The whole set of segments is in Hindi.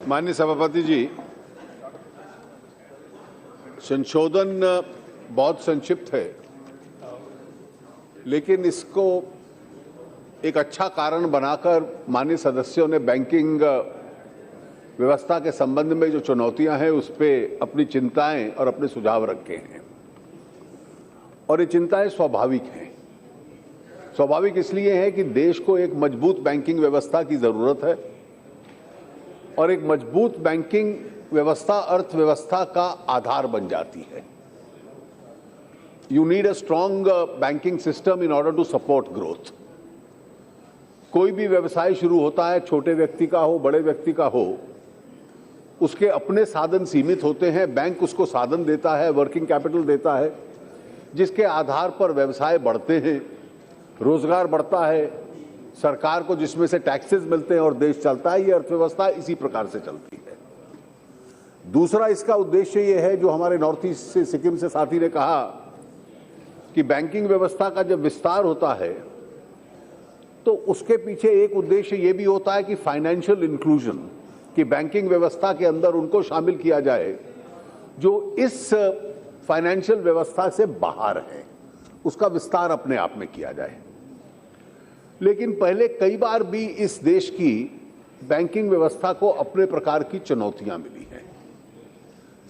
माननीय सभापति जी, संशोधन बहुत संक्षिप्त है, लेकिन इसको एक अच्छा कारण बनाकर माननीय सदस्यों ने बैंकिंग व्यवस्था के संबंध में जो चुनौतियां हैं उस पर अपनी चिंताएं और अपने सुझाव रखे हैं। और ये चिंताएं स्वाभाविक हैं। स्वाभाविक इसलिए है कि देश को एक मजबूत बैंकिंग व्यवस्था की जरूरत है और एक मजबूत बैंकिंग व्यवस्था अर्थव्यवस्था का आधार बन जाती है। You need a strong banking system in order to support growth. कोई भी व्यवसाय शुरू होता है, छोटे व्यक्ति का हो, बड़े व्यक्ति का हो, उसके अपने साधन सीमित होते हैं। बैंक उसको साधन देता है, वर्किंग कैपिटल देता है, जिसके आधार पर व्यवसाय बढ़ते हैं, रोजगार बढ़ता है, सरकार को जिसमें से टैक्सेस मिलते हैं और देश चलता है। ये अर्थव्यवस्था इसी प्रकार से चलती है। दूसरा इसका उद्देश्य ये है, जो हमारे नॉर्थ ईस्ट से, सिक्किम से साथी ने कहा कि बैंकिंग व्यवस्था का जब विस्तार होता है तो उसके पीछे एक उद्देश्य ये भी होता है कि फाइनेंशियल इंक्लूजन, कि बैंकिंग व्यवस्था के अंदर उनको शामिल किया जाए जो इस फाइनेंशियल व्यवस्था से बाहर है, उसका विस्तार अपने आप में किया जाए। लेकिन पहले कई बार भी इस देश की बैंकिंग व्यवस्था को अपने प्रकार की चुनौतियां मिली हैं।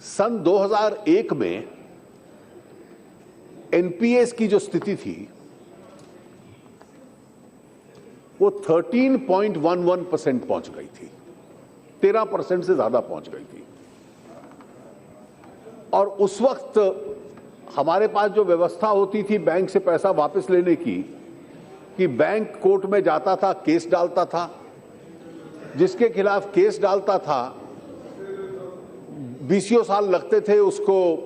सन 2001 में एनपीएस की जो स्थिति थी वो 13.11% पहुंच गई थी, 13% से ज्यादा पहुंच गई थी। और उस वक्त हमारे पास जो व्यवस्था होती थी बैंक से पैसा वापस लेने की, कि बैंक कोर्ट में जाता था, केस डालता था, जिसके खिलाफ केस डालता था 20 साल लगते थे उसको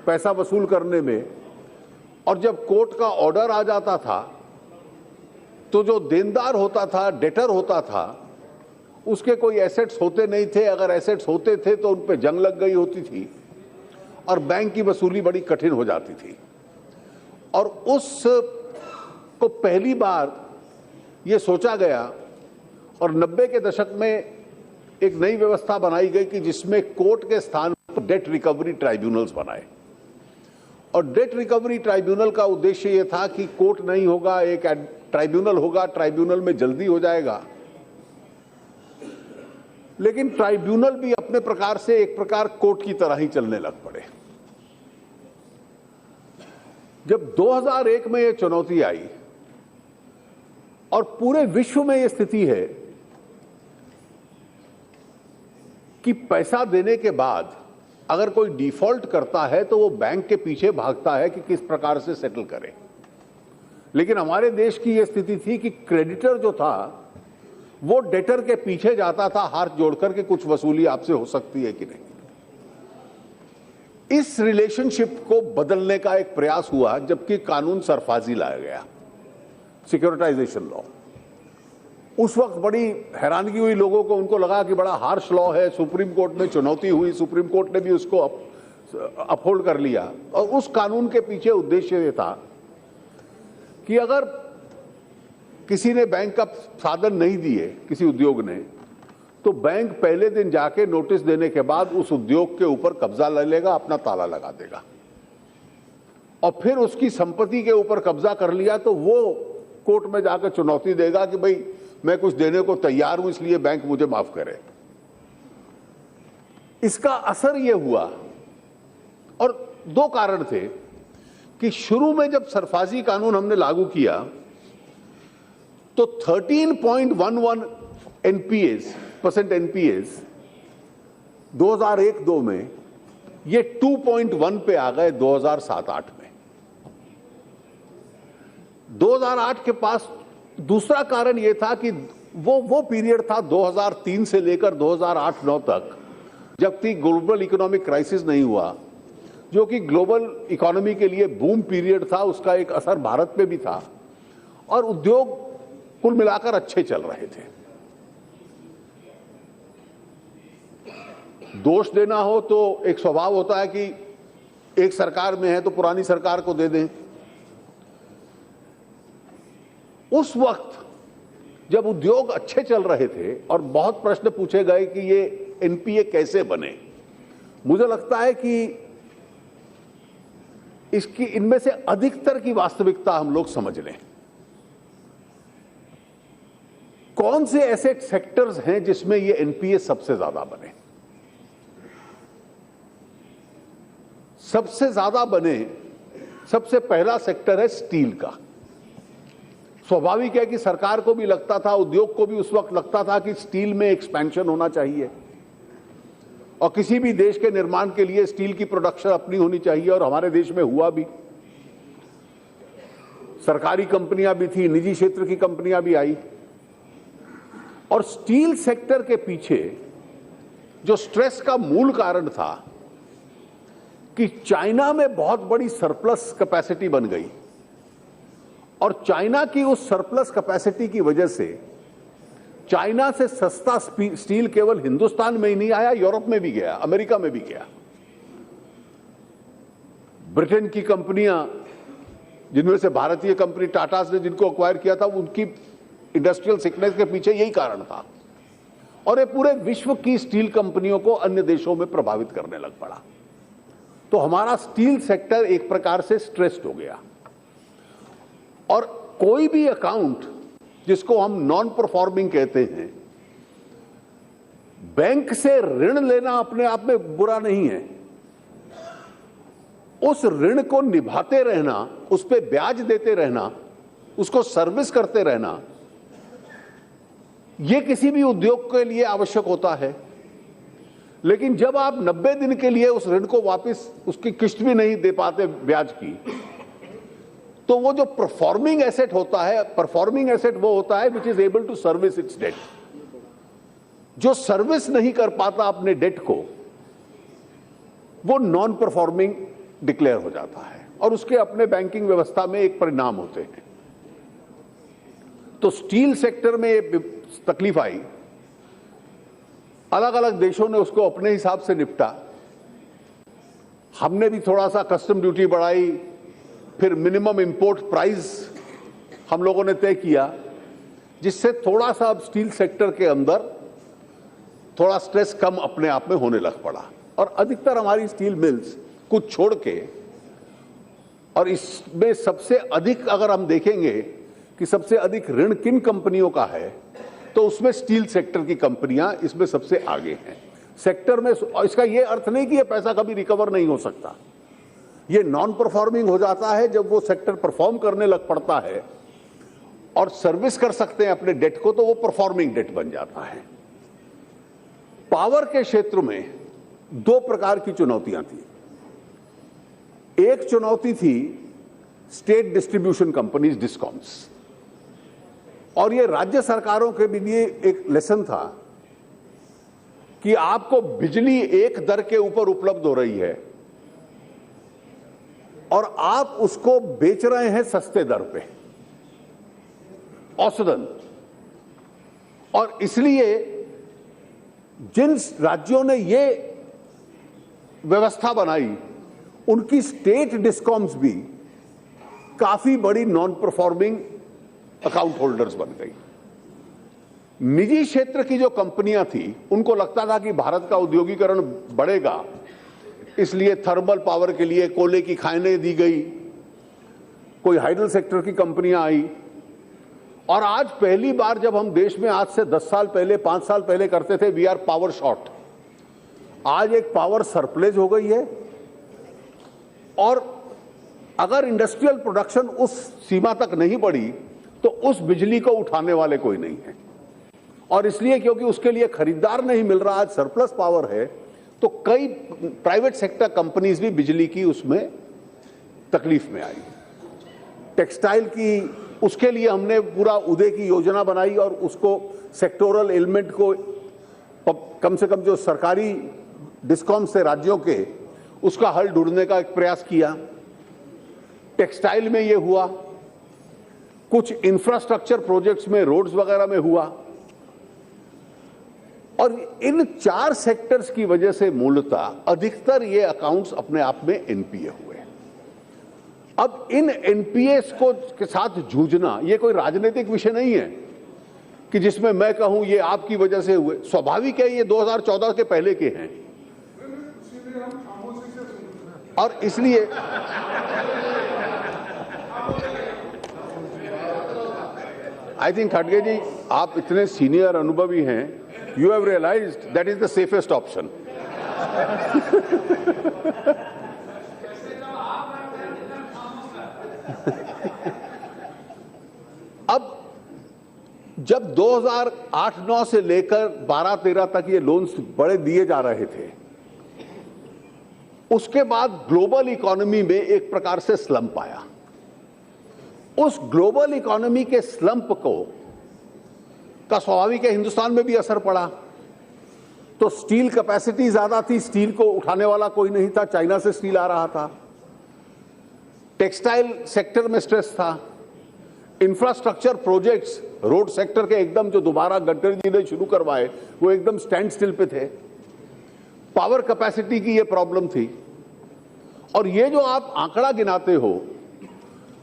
पैसा वसूल करने में। और जब कोर्ट का ऑर्डर आ जाता था तो जो देनदार होता था, डेटर होता था, उसके कोई एसेट्स होते नहीं थे। अगर एसेट्स होते थे तो उन पे जंग लग गई होती थी और बैंक की वसूली बड़ी कठिन हो जाती थी। और उस को पहली बार ये सोचा गया और 90 के दशक में एक नई व्यवस्था बनाई गई कि जिसमें कोर्ट के स्थान पर डेट रिकवरी ट्राइब्यूनल्स बनाए। और डेट रिकवरी ट्राइब्यूनल का उद्देश्य यह था कि कोर्ट नहीं होगा, एक ट्राइब्यूनल होगा, ट्राइब्यूनल में जल्दी हो जाएगा। लेकिन ट्राइब्यूनल भी अपने प्रकार से एक प्रकार कोर्ट की तरह ही चलने लग पड़े। जब 2001 में यह चुनौती आई और पूरे विश्व में यह स्थिति है कि पैसा देने के बाद अगर कोई डिफॉल्ट करता है तो वो बैंक के पीछे भागता है कि किस प्रकार से सेटल करे। लेकिन हमारे देश की यह स्थिति थी कि क्रेडिटर जो था वो डेटर के पीछे जाता था हाथ जोड़कर के कुछ वसूली आपसे हो सकती है कि नहीं। इस रिलेशनशिप को बदलने का एक प्रयास हुआ जबकि कानून सरफाजी लाया गया, सिक्योरिटाइजेशन लॉ। उस वक्त बड़ी हैरानगी हुई लोगों को, उनको लगा कि बड़ा हार्श लॉ है। सुप्रीम कोर्ट में चुनौती हुई, सुप्रीम कोर्ट ने भी उसको अपहोल्ड कर लिया। और उस कानून के पीछे उद्देश्य ये था कि अगर किसी ने बैंक का साधन नहीं दिए, किसी उद्योग ने, तो बैंक पहले दिन जाके नोटिस देने के बाद उस उद्योग के ऊपर कब्जा ले लेगा, अपना ताला लगा देगा। और फिर उसकी संपत्ति के ऊपर कब्जा कर लिया तो वो कोर्ट में जाकर चुनौती देगा कि भाई मैं कुछ देने को तैयार हूं, इसलिए बैंक मुझे माफ करे। इसका असर यह हुआ, और दो कारण थे कि शुरू में जब सरफाजी कानून हमने लागू किया तो 13.11 एनपीएस 2001-2 में ये 2.1 पे आ गए 2007-8 में। 2008 के पास दूसरा कारण यह था कि वो पीरियड था 2003 से लेकर 2008-9 तक, जब तक ग्लोबल इकोनॉमिक क्राइसिस नहीं हुआ, जो कि ग्लोबल इकोनॉमी के लिए बूम पीरियड था। उसका एक असर भारत पे भी था और उद्योग कुल मिलाकर अच्छे चल रहे थे। दोष देना हो तो एक स्वभाव होता है कि एक सरकार में है तो पुरानी सरकार को दे दें। उस वक्त जब उद्योग अच्छे चल रहे थे और बहुत प्रश्न पूछे गए कि ये एनपीए कैसे बने, मुझे लगता है कि इसकी इनमें से अधिकतर की वास्तविकता हम लोग समझ लें। कौन से ऐसे सेक्टर्स हैं जिसमें ये एनपीए सबसे ज्यादा बने? सबसे ज्यादा बने, सबसे पहला सेक्टर है स्टील का। स्वाभाविक है कि सरकार को भी लगता था, उद्योग को भी उस वक्त लगता था कि स्टील में एक्सपेंशन होना चाहिए और किसी भी देश के निर्माण के लिए स्टील की प्रोडक्शन अपनी होनी चाहिए, और हमारे देश में हुआ भी। सरकारी कंपनियां भी थी, निजी क्षेत्र की कंपनियां भी आई, और स्टील सेक्टर के पीछे जो स्ट्रेस का मूल कारण था कि चाइना में बहुत बड़ी सरप्लस कैपेसिटी बन गई, और चाइना की उस सरप्लस कैपेसिटी की वजह से चाइना से सस्ता स्टील केवल हिंदुस्तान में ही नहीं आया, यूरोप में भी गया, अमेरिका में भी गया। ब्रिटेन की कंपनियां, जिनमें से भारतीय कंपनी टाटा ने जिनको अक्वायर किया था, उनकी इंडस्ट्रियल सिकनेस के पीछे यही कारण था, और ये पूरे विश्व की स्टील कंपनियों को अन्य देशों में प्रभावित करने लग पड़ा। तो हमारा स्टील सेक्टर एक प्रकार से स्ट्रेस्ड हो गया, और कोई भी अकाउंट जिसको हम नॉन परफॉर्मिंग कहते हैं, बैंक से ऋण लेना अपने आप में बुरा नहीं है, उस ऋण को निभाते रहना, उस पे ब्याज देते रहना, उसको सर्विस करते रहना, यह किसी भी उद्योग के लिए आवश्यक होता है। लेकिन जब आप 90 दिन के लिए उस ऋण को वापस, उसकी किस्त भी नहीं दे पाते ब्याज की, तो वो जो परफॉर्मिंग एसेट होता है, परफॉर्मिंग एसेट वो होता है which is able to service its debt. जो सर्विस नहीं कर पाता अपने डेट को, वो नॉन परफॉर्मिंग डिक्लेयर हो जाता है, और उसके अपने बैंकिंग व्यवस्था में एक परिणाम होते हैं। तो स्टील सेक्टर में ये तकलीफ आई, अलग अलग देशों ने उसको अपने हिसाब से निपटा। हमने भी थोड़ा सा कस्टम ड्यूटी बढ़ाई, फिर मिनिमम इंपोर्ट प्राइस हम लोगों ने तय किया, जिससे थोड़ा सा अब स्टील सेक्टर के अंदर थोड़ा स्ट्रेस कम अपने आप में होने लग पड़ा। और अधिकतर हमारी स्टील मिल्स कुछ छोड़ के, और इसमें सबसे अधिक अगर हम देखेंगे कि सबसे अधिक ऋण किन कंपनियों का है, तो उसमें स्टील सेक्टर की कंपनियां इसमें सबसे आगे हैं सेक्टर में। इसका यह अर्थ नहीं कि यह पैसा कभी रिकवर नहीं हो सकता, ये नॉन परफॉर्मिंग हो जाता है जब वो सेक्टर परफॉर्म करने लग पड़ता है और सर्विस कर सकते हैं अपने डेट को, तो वो परफॉर्मिंग डेट बन जाता है। पावर के क्षेत्र में दो प्रकार की चुनौतियां थी। एक चुनौती थी स्टेट डिस्ट्रीब्यूशन कंपनीज, डिस्कॉम्स, और ये राज्य सरकारों के लिए एक लेसन था कि आपको बिजली एक दर के ऊपर उपलब्ध हो रही है और आप उसको बेच रहे हैं सस्ते दर पे औसतन, और इसलिए जिन राज्यों ने ये व्यवस्था बनाई, उनकी स्टेट डिस्कॉम्स भी काफी बड़ी नॉन परफॉर्मिंग अकाउंट होल्डर्स बन गई। निजी क्षेत्र की जो कंपनियां थी, उनको लगता था कि भारत का औद्योगिकरण बढ़ेगा, इसलिए थर्मल पावर के लिए कोयले की खानें दी गई, कोई हाइडल सेक्टर की कंपनियां आई, और आज पहली बार जब हम देश में आज से 10 साल पहले, 5 साल पहले करते थे वी आर पावर शॉर्ट, आज एक पावर सरप्लेज हो गई है, और अगर इंडस्ट्रियल प्रोडक्शन उस सीमा तक नहीं बढ़ी तो उस बिजली को उठाने वाले कोई नहीं है, और इसलिए क्योंकि उसके लिए खरीदार नहीं मिल रहा, आज सरप्लस पावर है, तो कई प्राइवेट सेक्टर कंपनीज भी बिजली की उसमें तकलीफ में आई। टेक्सटाइल की, उसके लिए हमने पूरा उदय की योजना बनाई और उसको सेक्टोरल एलिमेंट को कम से कम जो सरकारी डिस्कॉम से राज्यों के, उसका हल ढूंढने का एक प्रयास किया। टेक्सटाइल में यह हुआ, कुछ इंफ्रास्ट्रक्चर प्रोजेक्ट्स में, रोड्स वगैरह में हुआ, और इन 4 सेक्टर्स की वजह से मूलतः अधिकतर ये अकाउंट्स अपने आप में एनपीए हुए। अब इन एनपीएस को के साथ जूझना ये कोई राजनीतिक विषय नहीं है, कि जिसमें मैं कहूं ये आपकी वजह से हुए। स्वाभाविक है, ये 2014 के पहले के हैं और इसलिए आई थिंक खड़गे जी, आप इतने सीनियर अनुभवी हैं, you have realised that is the safest option. अब जब 2008-9 से लेकर 12-13 तक ये लोन्स बड़े दिए जा रहे थे, उसके बाद ग्लोबल इकोनॉमी में एक प्रकार से स्लंप आया। उस ग्लोबल इकोनॉमी के स्लंप का स्वाभाविक है हिंदुस्तान में भी असर पड़ा। तो स्टील कैपेसिटी ज्यादा थी, स्टील को उठाने वाला कोई नहीं था, चाइना से स्टील आ रहा था। टेक्सटाइल सेक्टर में स्ट्रेस था। इंफ्रास्ट्रक्चर प्रोजेक्ट्स रोड सेक्टर के एकदम जो दोबारा गडकरी जी ने शुरू करवाए वो एकदम स्टैंड स्टिल पे थे। पावर कैपेसिटी की ये प्रॉब्लम थी। और ये जो आप आंकड़ा गिनाते हो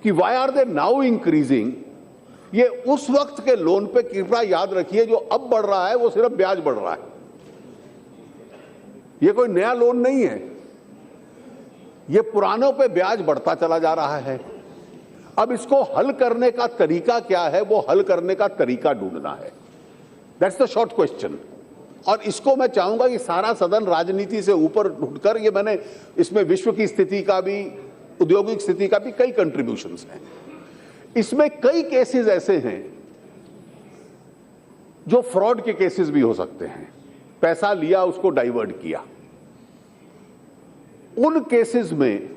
कि why are they now increasing, ये उस वक्त के लोन पे कृपया याद रखिए, जो अब बढ़ रहा है वो सिर्फ ब्याज बढ़ रहा है, ये कोई नया लोन नहीं है। ये पुरानों पे ब्याज बढ़ता चला जा रहा है। अब इसको हल करने का तरीका क्या है, वो हल करने का तरीका ढूंढना है। That's the short question. और इसको मैं चाहूंगा कि सारा सदन राजनीति से ऊपर उठकर, ये मैंने इसमें विश्व की स्थिति का भी, औद्योगिक स्थिति का भी कई कंट्रीब्यूशंस हैं। इसमें कई केसेस ऐसे हैं जो फ्रॉड के केसेस भी हो सकते हैं। पैसा लिया, उसको डाइवर्ट किया। उन केसेस में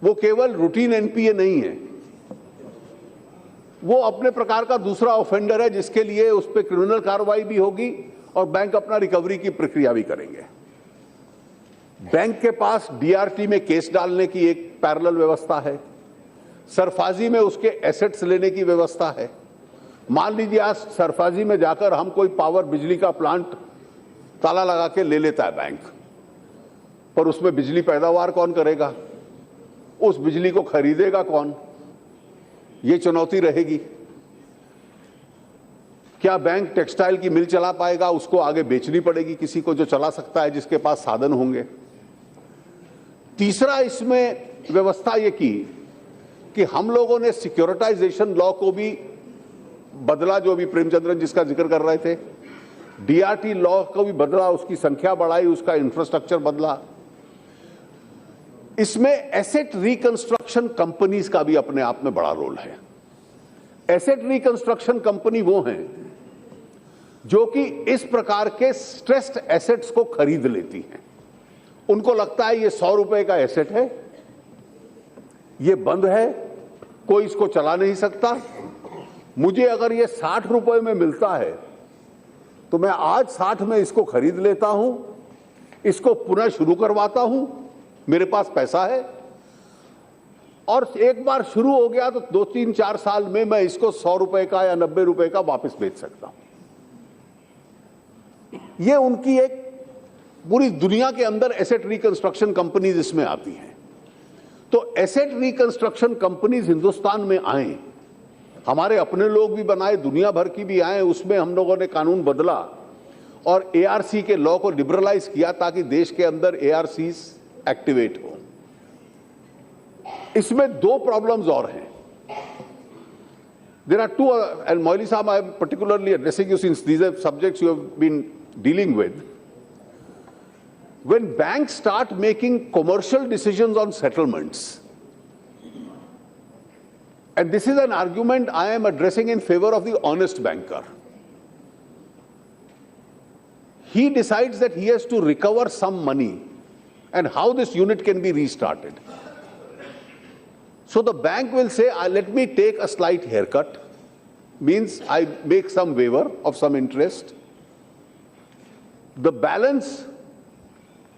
वो केवल रूटीन एनपीए नहीं है, वो अपने प्रकार का दूसरा ऑफेंडर है जिसके लिए उस पर क्रिमिनल कार्रवाई भी होगी और बैंक अपना रिकवरी की प्रक्रिया भी करेंगे। बैंक के पास डीआरटी में केस डालने की एक पैरेलल व्यवस्था है। सरफाजी में उसके एसेट्स लेने की व्यवस्था है। मान लीजिए आज सरफाजी में जाकर हम कोई पावर बिजली का प्लांट ताला लगा के ले लेता है बैंक, पर उसमें बिजली पैदावार कौन करेगा, उस बिजली को खरीदेगा कौन, ये चुनौती रहेगी। क्या बैंक टेक्सटाइल की मिल चला पाएगा, उसको आगे बेचनी पड़ेगी किसी को जो चला सकता है, जिसके पास साधन होंगे। तीसरा इसमें व्यवस्था ये की कि हम लोगों ने सिक्योरिटाइजेशन लॉ को भी बदला, जो भी प्रेमचंद्रन जिसका जिक्र कर रहे थे। डीआरटी लॉ को भी बदला, उसकी संख्या बढ़ाई, उसका इंफ्रास्ट्रक्चर बदला। इसमें एसेट रिकंस्ट्रक्शन कंपनीज का भी अपने आप में बड़ा रोल है। एसेट रिकंस्ट्रक्शन कंपनी वो हैं जो कि इस प्रकार के स्ट्रेस्ड एसेट्स को खरीद लेती हैं। उनको लगता है ये 100 रुपए का एसेट है, ये बंद है, कोई इसको चला नहीं सकता, मुझे अगर ये 60 रुपए में मिलता है तो मैं आज 60 में इसको खरीद लेता हूं, इसको पुनः शुरू करवाता हूं, मेरे पास पैसा है, और एक बार शुरू हो गया तो 2-3-4 साल में मैं इसको 100 रुपए का या 90 रुपए का वापस बेच सकता हूं। ये उनकी एक पूरी दुनिया के अंदर एसेट रिकंस्ट्रक्शन कंपनीज इसमें आती हैं। तो एसेट रिकंस्ट्रक्शन कंपनीज हिंदुस्तान में आए, हमारे अपने लोग भी बनाए, दुनिया भर की भी आए, उसमें हम लोगों ने कानून बदला और एआरसी के लॉ को लिबरलाइज किया ताकि देश के अंदर एआरसीज एक्टिवेट हो। इसमें 2 प्रॉब्लम्स और हैं। There are 2, and Moily Saab, I am particularly addressing you since these are subjects you have been dealing with. When banks start making commercial decisions on settlements, and this is an argument I am addressing in favor of the honest banker. He decides that he has to recover some money and how this unit can be restarted. So the bank will say, let me take a slight haircut, means I make some waiver of some interest. The balance,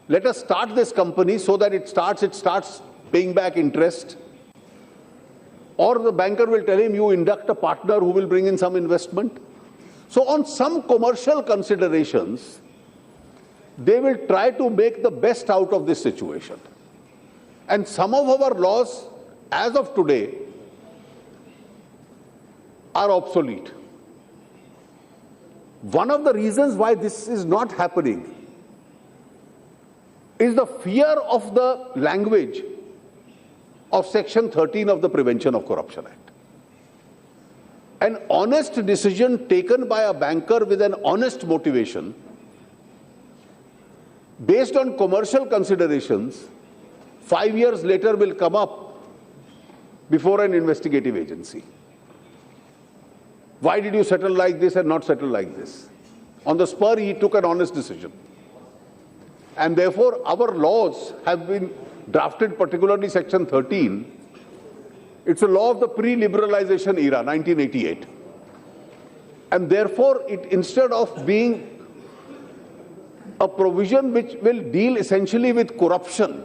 let us start this company so that it starts paying back interest. Or the banker will tell him, you induct a partner who will bring in some investment. So on some commercial considerations, they will try to make the best out of this situation. And some of our laws, as of today, are obsolete. One of the reasons why this is not happening is the fear of the language of Section 13 of the Prevention of Corruption Act. An honest decision taken by a banker with an honest motivation, based on commercial considerations, 5 years later will come up before an investigative agency. Why did you settle like this and not settle like this? On the spur, he took an honest decision. And therefore, our laws have been drafted, particularly Section 13. It's a law of the pre-liberalization era, 1988. And therefore, it, instead of being a provision which will deal essentially with corruption,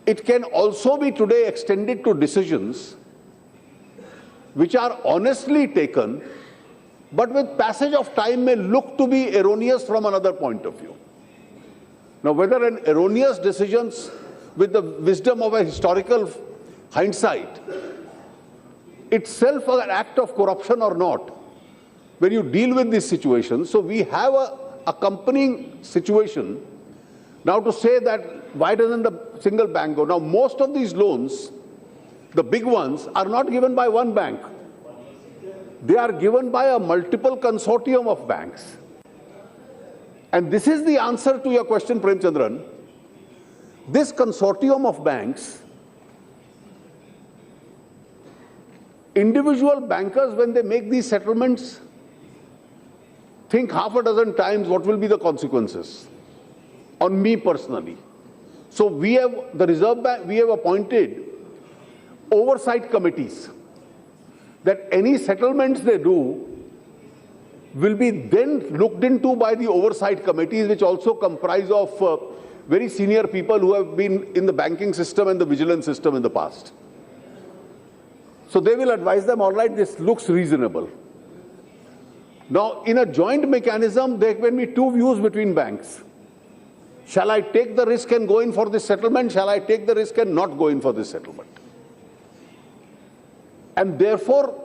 it can also be today extended to decisions which are honestly taken, but with passage of time may look to be erroneous from another point of view. Now, whether an erroneous decisions with the wisdom of a historical hindsight itself an act of corruption or not, when you deal with this situation, so we have a accompanying situation now to say that why doesn't the single bank go? Now, most of these loans, the big ones, are not given by one bank. They are given by a multiple consortium of banks. And this is the answer to your question, Premchandran. This consortium of banks, individual bankers, when they make these settlements, think half a dozen times what will be the consequences on me personally. So we have, the Reserve Bank, we have appointed oversight committees that any settlements they do will be then looked into by the oversight committees, which also comprise of very senior people who have been in the banking system and the vigilance system in the past. So they will advise them, all right, this looks reasonable. Now, in a joint mechanism, there can be two views between banks. Shall I take the risk and go in for this settlement? Shall I take the risk and not go in for this settlement? And therefore,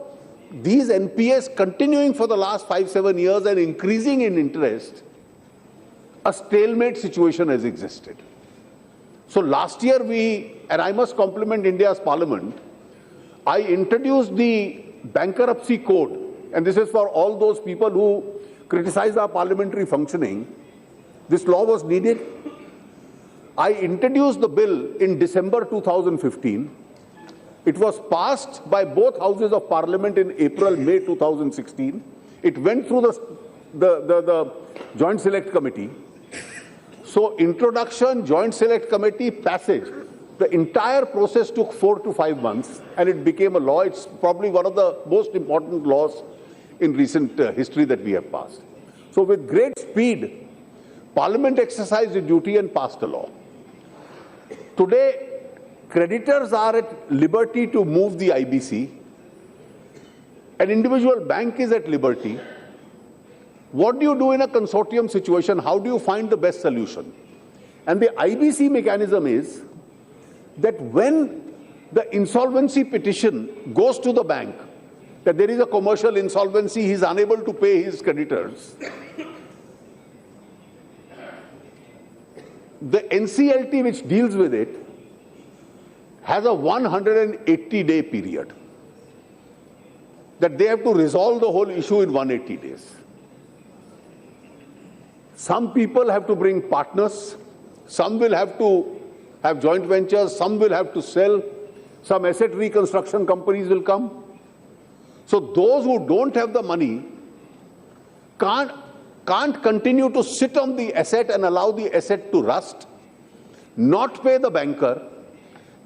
these NPAs continuing for the last 5-7 years and increasing in interest, a stalemate situation has existed. So last year and I must compliment India's Parliament, I introduced the bankruptcy code, and this is for all those people who criticize our parliamentary functioning. This law was needed. I introduced the bill in December 2015. It was passed by both houses of parliament in April-May 2016. It went through the Joint Select Committee. So introduction, Joint Select Committee, passage. The entire process took 4 to 5 months, and it became a law. It's probably one of the most important laws in recent history that we have passed. So with great speed, Parliament exercised its duty and passed a law. Today, creditors are at liberty to move the IBC. An individual bank is at liberty. What do you do in a consortium situation? How do you find the best solution? And the IBC mechanism is that when the insolvency petition goes to the bank, that there is a commercial insolvency, he is unable to pay his creditors, the NCLT which deals with it has a 180-day period that they have to resolve the whole issue in 180 days. Some people have to bring partners, some will have to have joint ventures, some will have to sell, some asset reconstruction companies will come. So those who don't have the money can't continue to sit on the asset and allow the asset to rust, not pay the banker,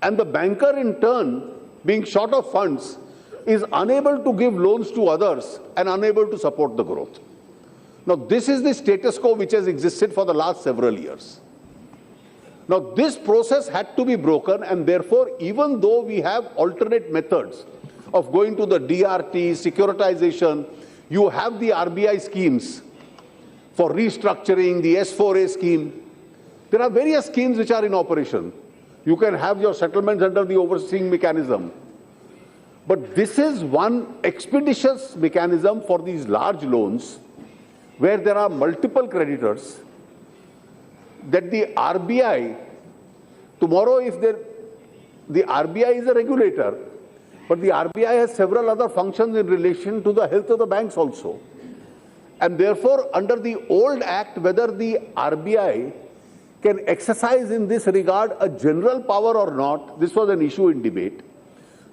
and the banker in turn, being short of funds, is unable to give loans to others and unable to support the growth. Now, this is the status quo which has existed for the last several years. Now, this process had to be broken, and therefore, even though we have alternate methods of going to the DRT, securitization, you have the RBI schemes for restructuring, the S4A scheme. There are various schemes which are in operation. You can have your settlements under the overseeing mechanism. But this is one expeditious mechanism for these large loans where there are multiple creditors, that the RBI, tomorrow if the RBI is a regulator, but the RBI has several other functions in relation to the health of the banks also. And therefore, under the old act, whether the RBI can exercise in this regard a general power or not, this was an issue in debate.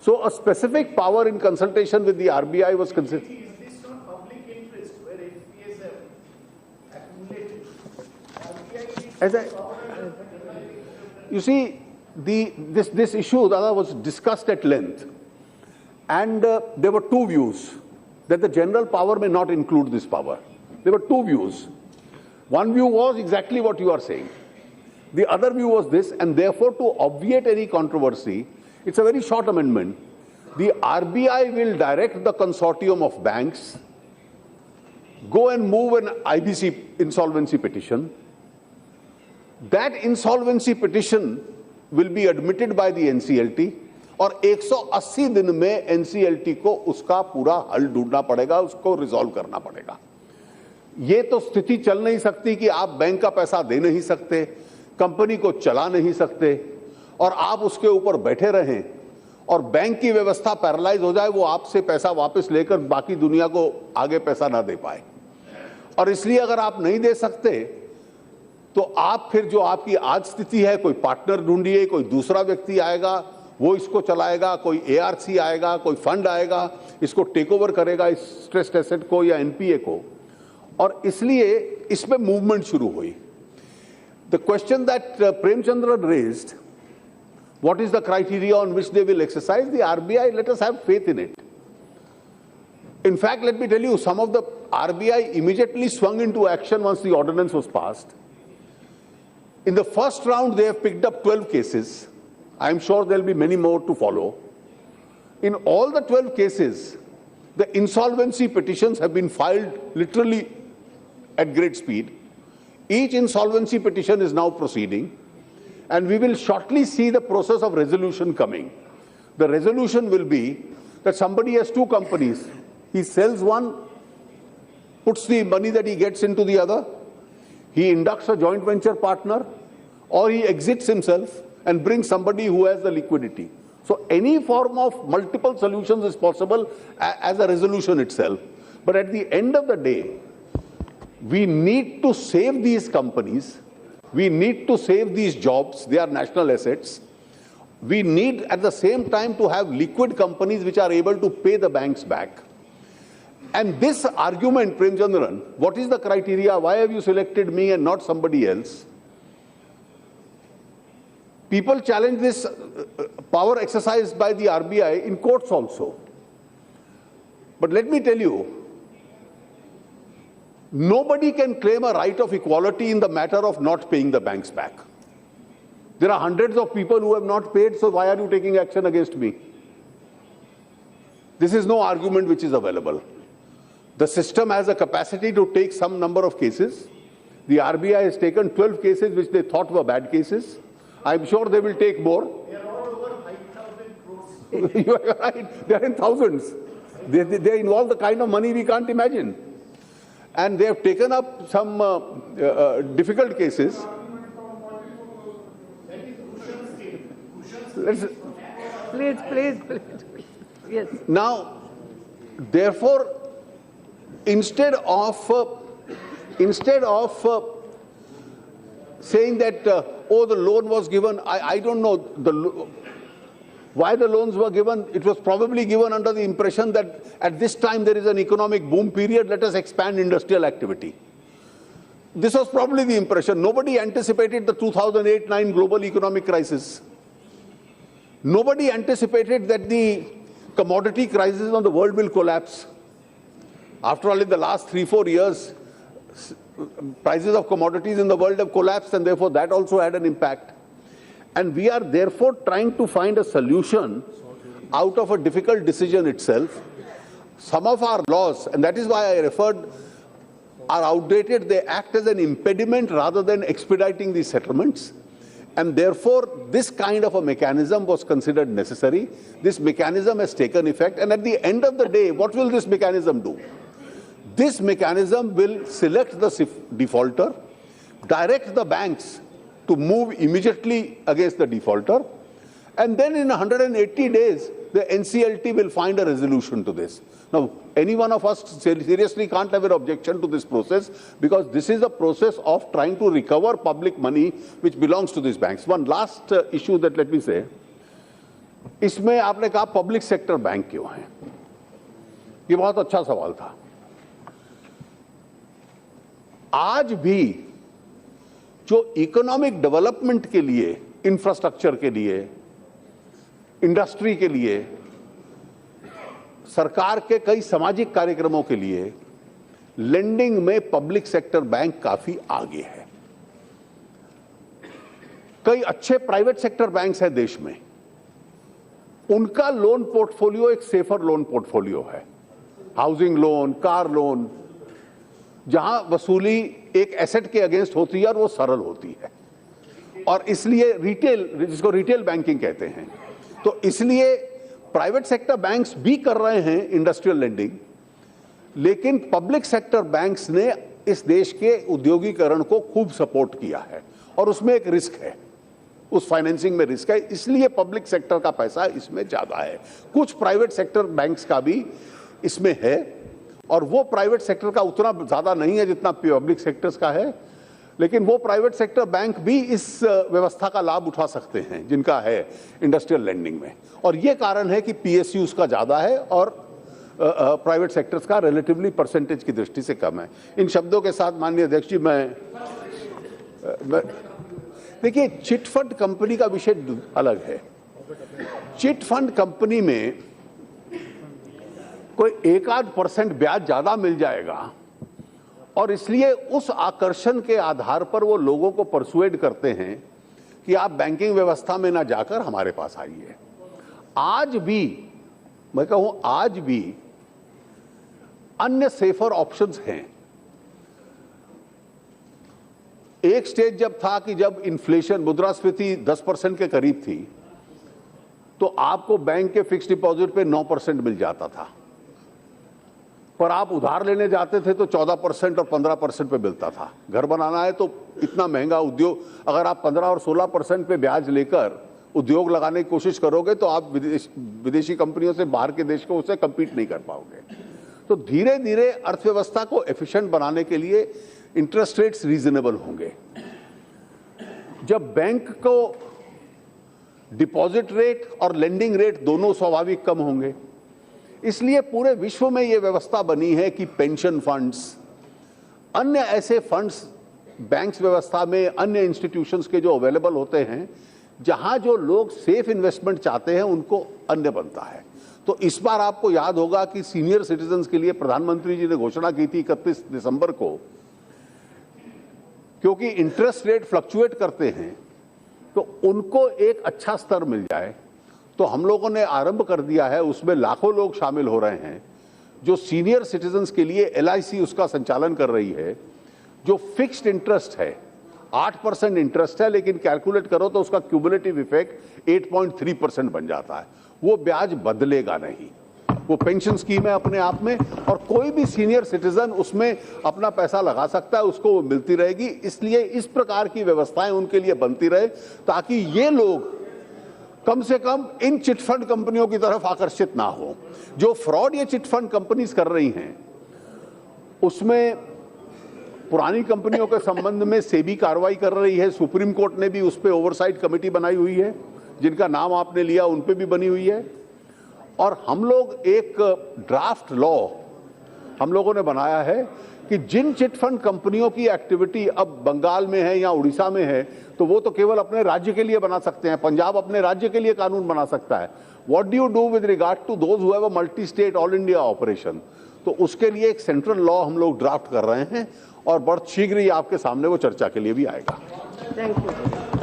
So a specific power in consultation with the RBI was considered. Is this not public interest where NPAs have accumulated? You see, this issue, Dada, was discussed at length. And there were two views, that the general power may not include this power. There were two views. One view was exactly what you are saying. The other view was this, and therefore to obviate any controversy, it's a very short amendment. The RBI will direct the consortium of banks, go and move an IBC insolvency petition. That insolvency petition will be admitted by the NCLT, और 180 दिन में NCLT को उसका पूरा हल ढूंढना पड़ेगा, उसको रिजॉल्व करना पड़ेगा। ये तो स्थिति चल नहीं सकती कि आप बैंक का पैसा दे नहीं सकते, कंपनी को चला नहीं सकते और आप उसके ऊपर बैठे रहें और बैंक की व्यवस्था पैरालाइज हो जाए, वो आपसे पैसा वापस लेकर बाकी दुनिया को आगे पैसा ना दे पाए। और इसलिए अगर आप नहीं दे सकते तो आप फिर जो आपकी आज स्थिति है, कोई पार्टनर ढूंढिए, कोई दूसरा व्यक्ति आएगा, वो इसको चलाएगा, कोई ARC आएगा, कोई फंड आएगा, इसको टेक ओवर करेगा, इस स्ट्रेस्ड एसेट को या NPA को, और इसलिए इसमें मूवमेंट शुरू हुई। The question that Premchandran raised, what is the criteria on which they will exercise? The RBI, let us have faith in it. In fact, let me tell you, some of the RBI immediately swung into action once the ordinance was passed. In the first round, they have picked up 12 cases. I am sure there will be many more to follow. In all the 12 cases, the insolvency petitions have been filed literally at great speed. Each insolvency petition is now proceeding, and we will shortly see the process of resolution coming. The resolution will be that somebody has two companies. He sells one, puts the money that he gets into the other, he inducts a joint venture partner, or he exits himself and brings somebody who has the liquidity. So any form of multiple solutions is possible as a resolution itself. But at the end of the day, we need to save these companies. We need to save these jobs. They are national assets. We need at the same time to have liquid companies which are able to pay the banks back. And this argument, Premchandran, what is the criteria? Why have you selected me and not somebody else? People challenge this power exercised by the RBI in courts also. But let me tell you, nobody can claim a right of equality in the matter of not paying the banks back. There are hundreds of people who have not paid, so why are you taking action against me? This is no argument which is available. The system has a capacity to take some number of cases. The RBI has taken 12 cases which they thought were bad cases. I'm sure they will take more. They are all over 5,000 crores. You are right. They are in thousands. They involve the kind of money we can't imagine. And they have taken up some difficult cases. Please. Yes. Now, therefore, instead of saying that, oh, the loan was given, I don't know why the loans were given. It was probably given under the impression that at this time there is an economic boom period, let us expand industrial activity. This was probably the impression. Nobody anticipated the 2008-9 global economic crisis. Nobody anticipated that the commodity crisis on the world will collapse. After all, in the last 3-4 years, prices of commodities in the world have collapsed, and therefore that also had an impact. And we are therefore trying to find a solution out of a difficult decision itself. Some of our laws, and that is why I referred, are outdated. They act as an impediment rather than expediting these settlements. And therefore, this kind of a mechanism was considered necessary. This mechanism has taken effect, and at the end of the day, what will this mechanism do? This mechanism will select the defaulter, direct the banks to move immediately against the defaulter, and then in 180 days, the NCLT will find a resolution to this. Now, any one of us seriously can't have an objection to this process, because this is a process of trying to recover public money which belongs to these banks. One last issue that let me say, इसमें आपने कहा पब्लिक सेक्टर बैंक क्यों है? ये बहुत अच्छा सवाल था. आज भी जो इकोनॉमिक डेवलपमेंट के लिए, इंफ्रास्ट्रक्चर के लिए, इंडस्ट्री के लिए, सरकार के कई सामाजिक कार्यक्रमों के लिए लेंडिंग में पब्लिक सेक्टर बैंक काफी आगे है. कई अच्छे प्राइवेट सेक्टर बैंक्स हैं देश में, उनका लोन पोर्टफोलियो एक सेफर लोन पोर्टफोलियो है. हाउसिंग लोन, कार लोन, जहां वसूली एक एसेट के अगेंस्ट होती है और वो सरल होती है, और इसलिए रिटेल, जिसको रिटेल बैंकिंग कहते हैं, तो इसलिए प्राइवेट सेक्टर बैंक्स भी कर रहे हैं इंडस्ट्रियल लेंडिंग, लेकिन पब्लिक सेक्टर बैंक्स ने इस देश के उद्योगीकरण को खूब सपोर्ट किया है, और उसमें एक रिस्क है, उस फाइनेंसिंग में रिस्क है, इसलिए पब्लिक सेक्टर का पैसा इसमें ज्यादा है. कुछ प्राइवेट सेक्टर बैंक्स का भी इसमें है, और वो प्राइवेट सेक्टर का उतना ज्यादा नहीं है जितना पब्लिक सेक्टर्स का है, लेकिन वो प्राइवेट सेक्टर बैंक भी इस व्यवस्था का लाभ उठा सकते हैं जिनका है इंडस्ट्रियल लेंडिंग में, और ये कारण है कि पीएसयूज का ज्यादा है और प्राइवेट सेक्टर्स का रिलेटिवली परसेंटेज की दृष्टि से कम है. इन शब्दों के साथ माननीय अध्यक्ष जी, मैं देखिए, चिट फंड कंपनी का विषय अलग है. चिट फंड कंपनी में कोई 1-8% ब्याज ज्यादा मिल जाएगा, और इसलिए उस आकर्षण के आधार पर वो लोगों को परसुएड करते हैं कि आप बैंकिंग व्यवस्था में ना जाकर हमारे पास आइए. आज भी मैं कहूं, आज भी अन्य सेफर ऑप्शंस हैं. एक स्टेज जब था कि जब इन्फ्लेशन, मुद्रास्फीति 10% के करीब थी, तो आपको बैंक के फिक्स डिपॉजिट पे 9% मिल जाता था, पर आप उधार लेने जाते थे तो 14% और 15% पे मिलता था. घर बनाना है तो इतना महंगा उद्योग, अगर आप 15 और 16% पे ब्याज लेकर उद्योग लगाने की कोशिश करोगे तो आप विदेशी कंपनियों से, बाहर के देश को उससे कम्पीट नहीं कर पाओगे. तो धीरे धीरे अर्थव्यवस्था को एफिशिएंट बनाने के लिए इंटरेस्ट रेट्स रीजनेबल होंगे. जब बैंक को डिपॉजिट रेट और लेंडिंग रेट दोनों स्वाभाविक कम होंगे, इसलिए पूरे विश्व में यह व्यवस्था बनी है कि पेंशन फंड्स, अन्य ऐसे फंड्स बैंक्स व्यवस्था में, अन्य इंस्टीट्यूशंस के जो अवेलेबल होते हैं, जहां जो लोग सेफ इन्वेस्टमेंट चाहते हैं उनको अन्य बनता है. तो इस बार आपको याद होगा कि सीनियर सिटीजन्स के लिए प्रधानमंत्री जी ने घोषणा की थी 31 दिसंबर को, क्योंकि इंटरेस्ट रेट फ्लक्चुएट करते हैं तो उनको एक अच्छा स्तर मिल जाए. तो हम लोगों ने आरंभ कर दिया है, उसमें लाखों लोग शामिल हो रहे हैं. जो सीनियर सिटीजन्स के लिए LIC उसका संचालन कर रही है, जो फिक्स्ड इंटरेस्ट है, 8% इंटरेस्ट है, लेकिन कैलकुलेट करो तो उसका क्यूमुलेटिव इफेक्ट 8.3% बन जाता है. वो ब्याज बदलेगा नहीं, वो पेंशन स्कीम है अपने आप में, और कोई भी सीनियर सिटीजन उसमें अपना पैसा लगा सकता है, उसको वो मिलती रहेगी. इसलिए इस प्रकार की व्यवस्थाएं उनके लिए बनती रहे, ताकि ये लोग कम से कम इन चिटफंड कंपनियों की तरफ आकर्षित ना हो. जो फ्रॉड ये चिटफंड कंपनीज कर रही हैं, उसमें पुरानी कंपनियों के संबंध में सेबी कार्रवाई कर रही है. सुप्रीम कोर्ट ने भी उस पर ओवरसाइट कमेटी बनाई हुई है, जिनका नाम आपने लिया उन पे भी बनी हुई है. और हम लोग एक ड्राफ्ट लॉ हम लोगों ने बनाया है कि जिन चिटफंड कंपनियों की एक्टिविटी अब बंगाल में है या उड़ीसा में है, तो वो तो केवल अपने राज्य के लिए बना सकते हैं. पंजाब अपने राज्य के लिए कानून बना सकता है. What do you do with regard to those who have a multi state all India operation? तो उसके लिए एक सेंट्रल लॉ हम लोग ड्राफ्ट कर रहे हैं, और बहुत शीघ्र ही आपके सामने वो चर्चा के लिए भी आएगा. Thank you.